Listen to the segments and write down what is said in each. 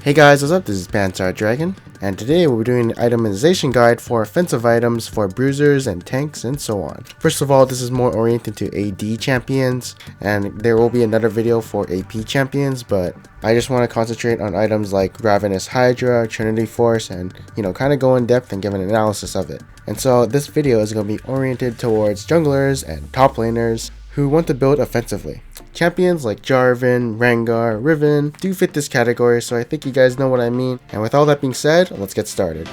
Hey guys, what's up? This is Dragon, and today we'll be doing an itemization guide for offensive items for bruisers and tanks and so on. First of all, this is more oriented to AD champions, and there will be another video for AP champions, but I just want to concentrate on items like Ravenous Hydra, Trinity Force, and kind of go in depth and give an analysis of it. And so this video is going to be oriented towards junglers and top laners who want to build offensively. Champions like Jarvan, Rengar, Riven do fit this category, so I think you guys know what I mean. And with all that being said, let's get started.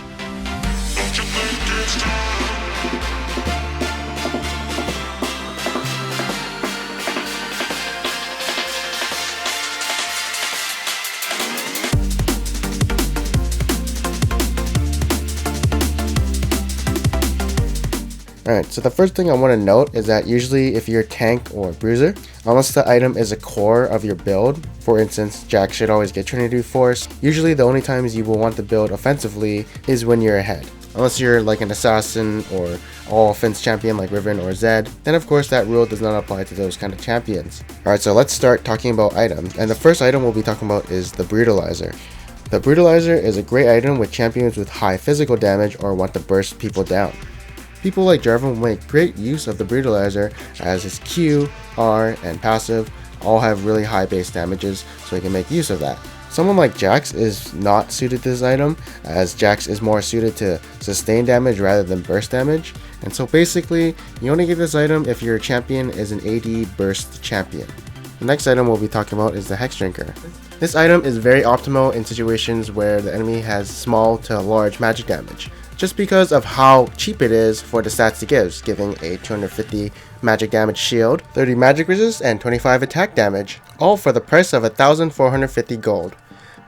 Alright, so the first thing I want to note is that usually if you're a tank or a bruiser, unless the item is a core of your build, for instance, Jack should always get Trinity Force, usually the only times you will want to build offensively is when you're ahead. Unless you're like an assassin or all offense champion like Riven or Zed, then of course that rule does not apply to those kind of champions. Alright, so let's start talking about items, and the first item we'll be talking about is the Brutalizer. The Brutalizer is a great item with champions with high physical damage or want to burst people down. People like Jarvan will make great use of the Brutalizer, as his Q, R, and passive all have really high base damages, so he can make use of that. Someone like Jax is not suited to this item, as Jax is more suited to sustain damage rather than burst damage, and so basically you only get this item if your champion is an AD burst champion. The next item we'll be talking about is the Hex Drinker. This item is very optimal in situations where the enemy has small to large magic damage, just because of how cheap it is for the stats it gives, giving a 250 magic damage shield, 30 magic resist, and 25 attack damage, all for the price of 1,450 gold.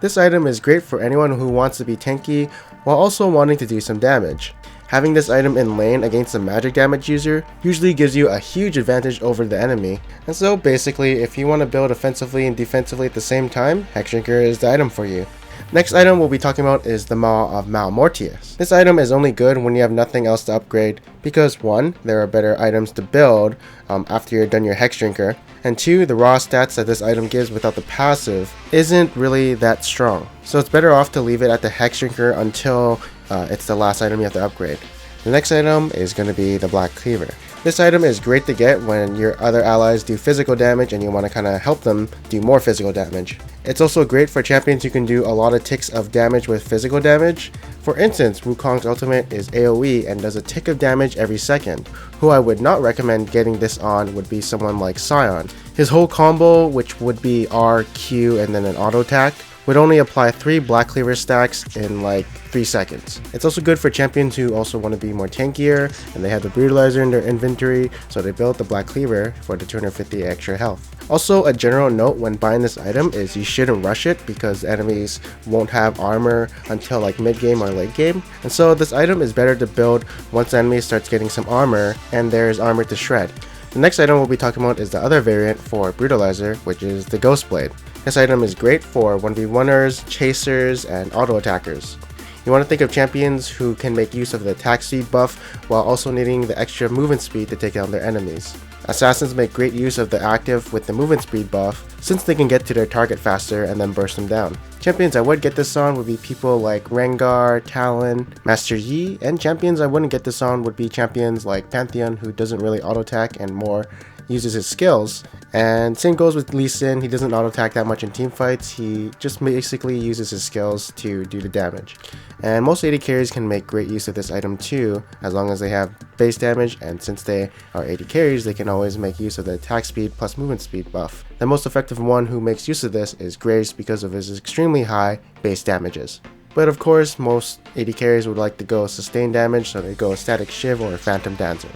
This item is great for anyone who wants to be tanky while also wanting to do some damage. Having this item in lane against a magic damage user usually gives you a huge advantage over the enemy, and so basically if you want to build offensively and defensively at the same time, Hex Drinker is the item for you. Next item we'll be talking about is the Maw of Malmortius. This item is only good when you have nothing else to upgrade because 1. There are better items to build after you're done your Hex Drinker, and 2. The raw stats that this item gives without the passive isn't really that strong. So it's better off to leave it at the Hex Drinker until it's the last item you have to upgrade. The next item is going to be the Black Cleaver. This item is great to get when your other allies do physical damage and you want to kind of help them do more physical damage. It's also great for champions who can do a lot of ticks of damage with physical damage. For instance, Wukong's ultimate is AoE and does a tick of damage every second. Who I would not recommend getting this on would be someone like Sion. His whole combo, which would be R, Q, and then an auto attack, would only apply 3 Black Cleaver stacks in like 3 seconds. It's also good for champions who also want to be more tankier and they have the Brutalizer in their inventory, so they built the Black Cleaver for the 250 extra health. Also, a general note when buying this item is you shouldn't rush it because enemies won't have armor until like mid game or late game, and so this item is better to build once the enemy starts getting some armor and there's armor to shred. The next item we'll be talking about is the other variant for Brutalizer, which is the Ghost Blade. This item is great for 1v1ers, chasers, and auto attackers. You want to think of champions who can make use of the attack speed buff while also needing the extra movement speed to take down their enemies. Assassins make great use of the active with the movement speed buff since they can get to their target faster and then burst them down. Champions I would get this on would be people like Rengar, Talon, Master Yi, and champions I wouldn't get this on would be champions like Pantheon, who doesn't really auto attack and more uses his skills. And same goes with Lee Sin. He doesn't auto attack that much in team fights, he just basically uses his skills to do the damage. And most AD carries can make great use of this item too, as long as they have base damage, and since they are AD carries they can always make use of the attack speed plus movement speed buff. The most effective one who makes use of this is Graves because of his extremely high base damages. But of course most AD carries would like to go sustain damage, so they go Static Shiv or Phantom Dancer.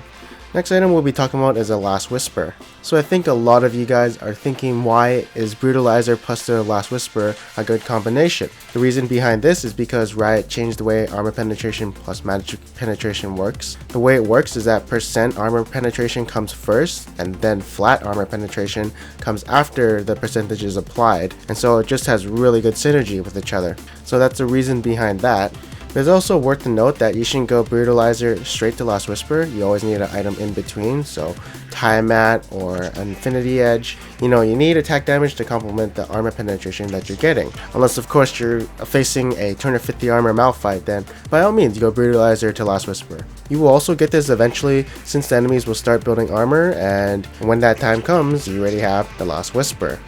Next item we'll be talking about is a Last Whisper. So I think a lot of you guys are thinking, why is Brutalizer plus the Last Whisper a good combination? The reason behind this is because Riot changed the way armor penetration plus magic penetration works. The way it works is that percent armor penetration comes first, and then flat armor penetration comes after the percentage is applied, and so it just has really good synergy with each other. So that's the reason behind that. It's also worth to note that you shouldn't go Brutalizer straight to Last Whisper. You always need an item in between, so Tiamat or Infinity Edge. You need attack damage to complement the armor penetration that you're getting. Unless of course you're facing a 250 armor Malphite, then by all means go Brutalizer to Last Whisper. You will also get this eventually since the enemies will start building armor, and when that time comes, you already have the Last Whisper.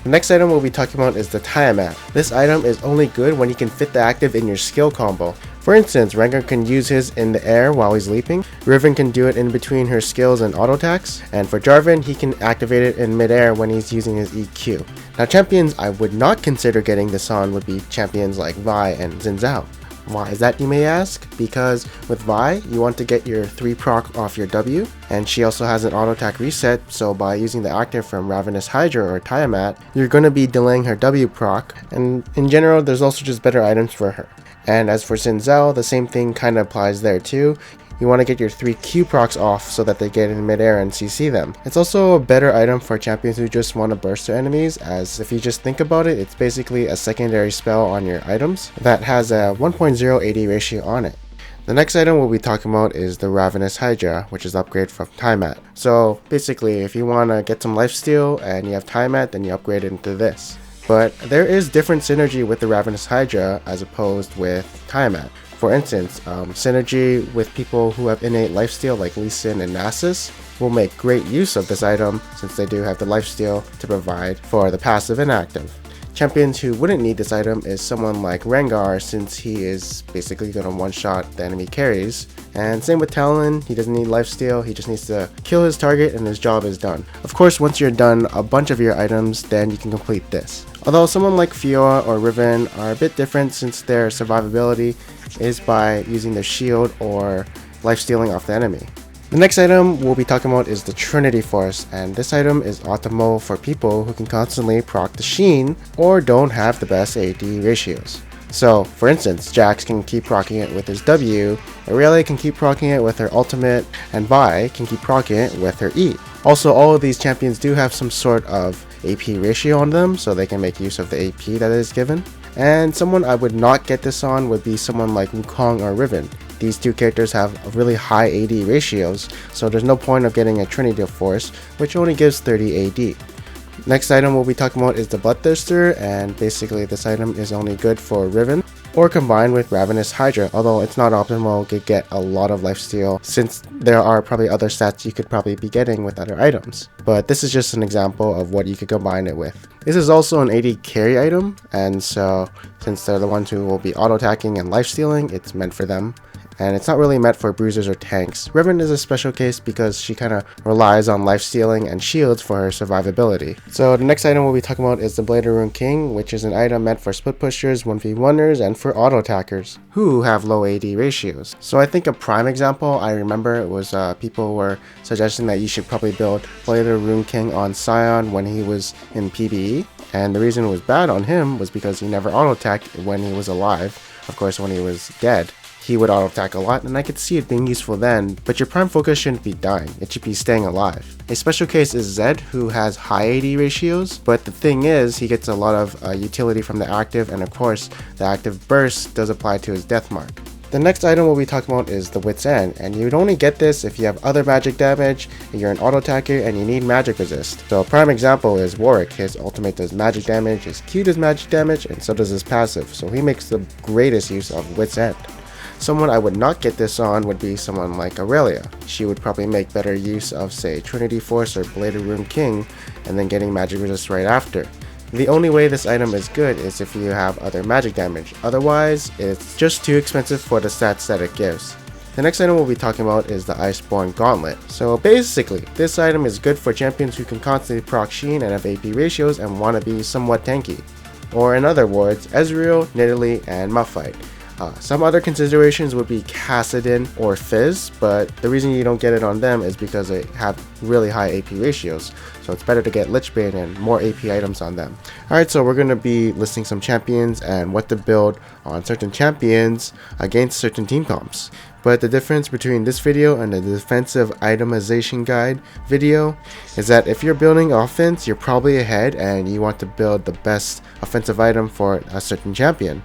The next item we'll be talking about is the Tiamat. This item is only good when you can fit the active in your skill combo. For instance, Rengar can use his in the air while he's leaping, Riven can do it in between her skills and auto attacks, and for Jarvan, he can activate it in midair when he's using his EQ. Now champions I would not consider getting this on would be champions like Vi and Xin Zhao. Why is that, you may ask? Because with Vi, you want to get your 3 proc off your W, and she also has an auto attack reset, so by using the active from Ravenous Hydra or Tiamat, you're going to be delaying her W proc, and in general there's also just better items for her. And as for Xin Zhao, the same thing kind of applies there too. You want to get your 3 Q procs off so that they get in midair and CC them. It's also a better item for champions who just want to burst their enemies, as if you just think about it, it's basically a secondary spell on your items that has a 1.0 AD ratio on it. The next item we'll be talking about is the Ravenous Hydra, which is the upgrade from Tiamat. So basically, if you want to get some lifesteal and you have Tiamat, then you upgrade it into this. But there is different synergy with the Ravenous Hydra as opposed with Tiamat. For instance, synergy with people who have innate lifesteal like Lee Sin and Nasus will make great use of this item since they do have the lifesteal to provide for the passive and active. Champions who wouldn't need this item is someone like Rengar, since he is basically going to one-shot the enemy carries. And same with Talon, he doesn't need lifesteal, he just needs to kill his target and his job is done. Of course, once you're done a bunch of your items, then you can complete this. Although someone like Fiora or Riven are a bit different since their survivability is by using their shield or lifestealing off the enemy. The next item we'll be talking about is the Trinity Force, and this item is optimal for people who can constantly proc the Sheen or don't have the best AD ratios. So, for instance, Jax can keep proccing it with his W, Aurelia can keep proccing it with her ultimate, and Vi can keep proccing it with her E. Also, all of these champions do have some sort of AP ratio on them, so they can make use of the AP that is given. And someone I would not get this on would be someone like Wukong or Riven. These two characters have really high AD ratios, so there's no point of getting a Trinity Force, which only gives 30 AD. Next item we'll be talking about is the Bloodthirster, and basically this item is only good for Riven or combined with Ravenous Hydra, although it's not optimal to get a lot of lifesteal since there are probably other stats you could probably be getting with other items. But this is just an example of what you could combine it with. This is also an AD carry item, and so since they're the ones who will be auto-attacking and lifestealing, it's meant for them. And it's not really meant for bruisers or tanks. Riven is a special case because she kind of relies on lifestealing and shields for her survivability. So the next item we'll be talking about is the Blade of Ruin King, which is an item meant for split pushers, 1v1ers, and for auto attackers who have low AD ratios. So I think a prime example I remember was people were suggesting that you should probably build Blade of Ruin King on Sion when he was in PvE. And the reason it was bad on him was because he never auto attacked when he was alive. Of course, when he was dead, he would auto attack a lot, and I could see it being useful then, but your prime focus shouldn't be dying, it should be staying alive. A special case is Zed, who has high AD ratios, but the thing is, he gets a lot of utility from the active, and of course, the active burst does apply to his death mark. The next item we'll be talking about is the Wit's End, and you'd only get this if you have other magic damage, you're an auto attacker, and you need magic resist. So a prime example is Warwick. His ultimate does magic damage, his Q does magic damage, and so does his passive, so he makes the greatest use of Wit's End. Someone I would not get this on would be someone like Aurelia. She would probably make better use of, say, Trinity Force or Blade of Ruin King, and then getting magic resist right after. The only way this item is good is if you have other magic damage, otherwise it's just too expensive for the stats that it gives. The next item we'll be talking about is the Iceborne Gauntlet. So basically, this item is good for champions who can constantly proc Sheen and have AP ratios and want to be somewhat tanky. Or in other words, Ezreal, Nidalee, and Malphite. Some other considerations would be Kassadin or Fizz, but the reason you don't get it on them is because they have really high AP ratios, so it's better to get Lichbane and more AP items on them. Alright, so we're going to be listing some champions and what to build on certain champions against certain team comps. But the difference between this video and the defensive itemization guide video is that if you're building offense, you're probably ahead and you want to build the best offensive item for a certain champion.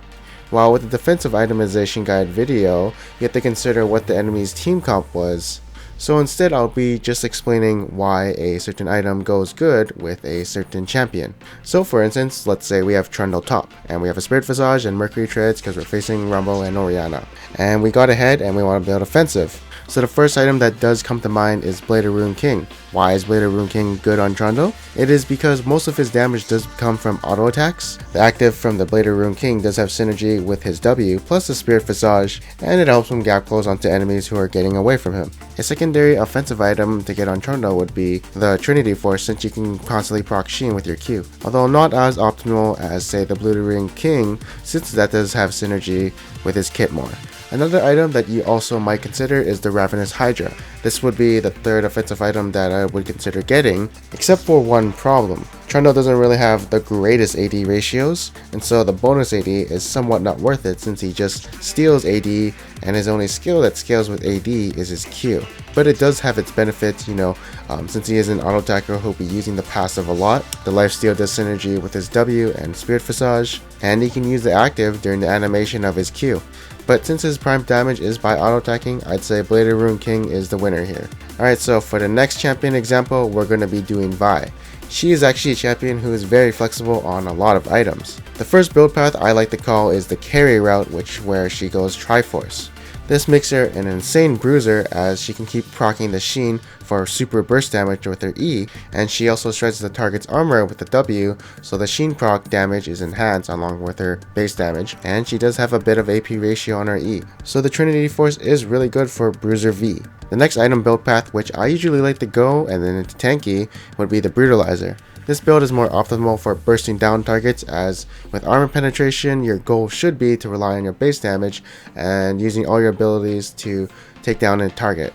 while with the defensive itemization guide video, you have to consider what the enemy's team comp was. So instead, I'll be just explaining why a certain item goes good with a certain champion. So for instance, let's say we have Trundle top, and we have a Spirit Visage and Mercury Treads because we're facing Rumble and Orianna. And we got ahead and we want to build offensive. So the first item that does come to mind is Blade of Ruined King. Why is Blade of Ruined King good on Trundle? It is because most of his damage does come from auto attacks. The active from the Blade of Ruined King does have synergy with his W plus the Spirit Visage, and it helps him gap close onto enemies who are getting away from him. A secondary offensive item to get on Trundle would be the Trinity Force, since you can constantly proc Sheen with your Q. Although not as optimal as say the Blade of Ruined King, since that does have synergy with his kit more. Another item that you also might consider is the Ravenous Hydra. This would be the third offensive item that I would consider getting, except for one problem. Trundle doesn't really have the greatest AD ratios, and so the bonus AD is somewhat not worth it since he just steals AD, and his only skill that scales with AD is his Q. But it does have its benefits, since he is an auto attacker who'll be using the passive a lot. The lifesteal does synergy with his W and Spirit Visage, and he can use the active during the animation of his Q. But since his prime damage is by auto attacking, I'd say Blade of Ruined King is the winner here. Alright, so for the next champion example, we're going to be doing Vi. She is actually a champion who is very flexible on a lot of items. The first build path I like to call is the carry route, where she goes Triforce. This makes her an insane bruiser as she can keep proccing the Sheen for super burst damage with her E, and she also shreds the target's armor with the W, so the Sheen proc damage is enhanced along with her base damage, and she does have a bit of AP ratio on her E. So the Trinity Force is really good for Bruiser V. The next item build path, which I usually like to go and then into tanky, would be the Brutalizer. This build is more optimal for bursting down targets, as with armor penetration, your goal should be to rely on your base damage and using all your abilities to take down a target.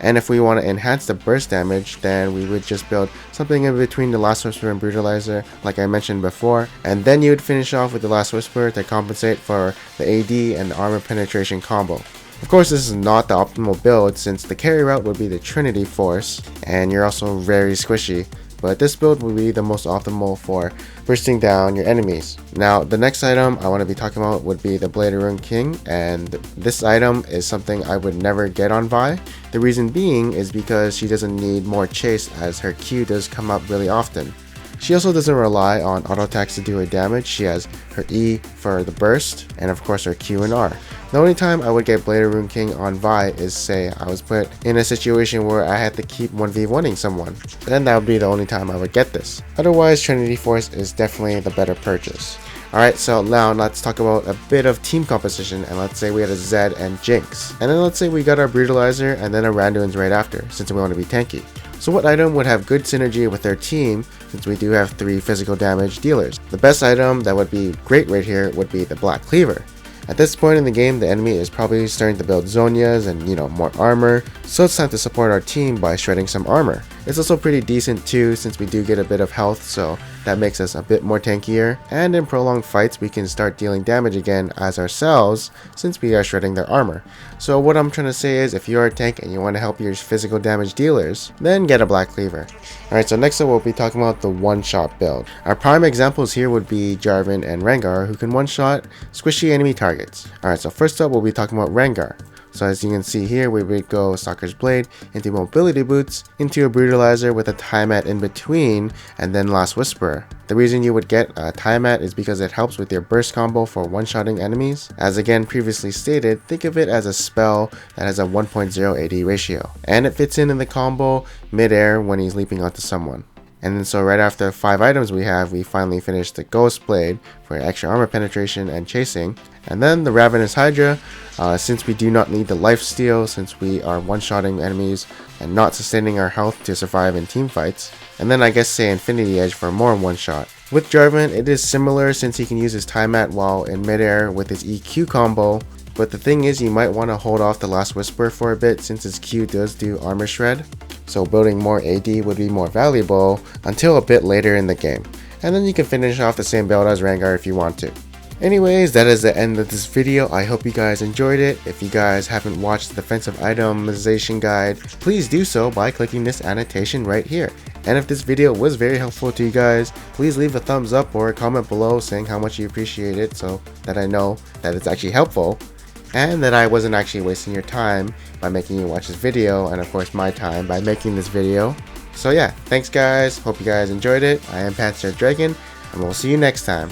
And if we want to enhance the burst damage, then we would just build something in between the Last Whisper and Brutalizer, like I mentioned before, and then you would finish off with the Last Whisper to compensate for the AD and the armor penetration combo. Of course, this is not the optimal build since the carry route would be the Trinity Force, and you're also very squishy. But this build will be the most optimal for bursting down your enemies. Now, the next item I want to be talking about would be the Blade of Ruined King, and this item is something I would never get on Vi. The reason being is because she doesn't need more chase, as her Q does come up really often. She also doesn't rely on auto attacks to do her damage. She has her E for the burst, and of course her Q and R. The only time I would get Blade of Ruined King on Vi is say I was put in a situation where I had to keep 1v1ing someone. Then that would be the only time I would get this. Otherwise, Trinity Force is definitely the better purchase. Alright, so now let's talk about a bit of team composition, and let's say we had a Zed and Jinx. And then let's say we got our Brutalizer and then a Randuin's right after, since we want to be tanky. So what item would have good synergy with their team, since we do have 3 physical damage dealers? The best item that would be great right here would be the Black Cleaver. At this point in the game, the enemy is probably starting to build Zhonya's and more armor, so it's time to support our team by shredding some armor. It's also pretty decent too, since we do get a bit of health, so that makes us a bit more tankier, and in prolonged fights we can start dealing damage again as ourselves since we are shredding their armor. So what I'm trying to say is, if you're a tank and you want to help your physical damage dealers, then get a Black Cleaver. Alright, so next up we'll be talking about the one-shot build. Our prime examples here would be Jarvan and Rengar, who can one-shot squishy enemy targets. Alright, so first up we'll be talking about Rengar. So as you can see here, we would go Stalker's Blade into Mobility Boots, into a Brutalizer with a Tiamat in between, and then Last Whisperer. The reason you would get a Tiamat is because it helps with your burst combo for one-shotting enemies. As again previously stated, think of it as a spell that has a 1.0 AD ratio, and it fits in the combo mid-air when he's leaping onto someone. And then so right after 5 items we finally finished the Ghost Blade for extra armor penetration and chasing. And then the Ravenous Hydra, since we do not need the lifesteal, since we are one-shotting enemies and not sustaining our health to survive in team fights. And then I guess say Infinity Edge for more one-shot. With Jarvan, it is similar since he can use his Tiamat while in midair with his EQ combo. But the thing is, you might want to hold off the Last Whisper for a bit since his Q does do armor shred. So building more AD would be more valuable until a bit later in the game. And then you can finish off the same build as Rengar if you want to. Anyways, that is the end of this video. I hope you guys enjoyed it. If you guys haven't watched the defensive itemization guide, please do so by clicking this annotation right here. And if this video was very helpful to you guys, please leave a thumbs up or a comment below saying how much you appreciate it so that I know that it's actually helpful and that I wasn't actually wasting your time by making you watch this video, and of course my time by making this video. So yeah, thanks guys, hope you guys enjoyed it. I am Panzer Dragon, and we'll see you next time.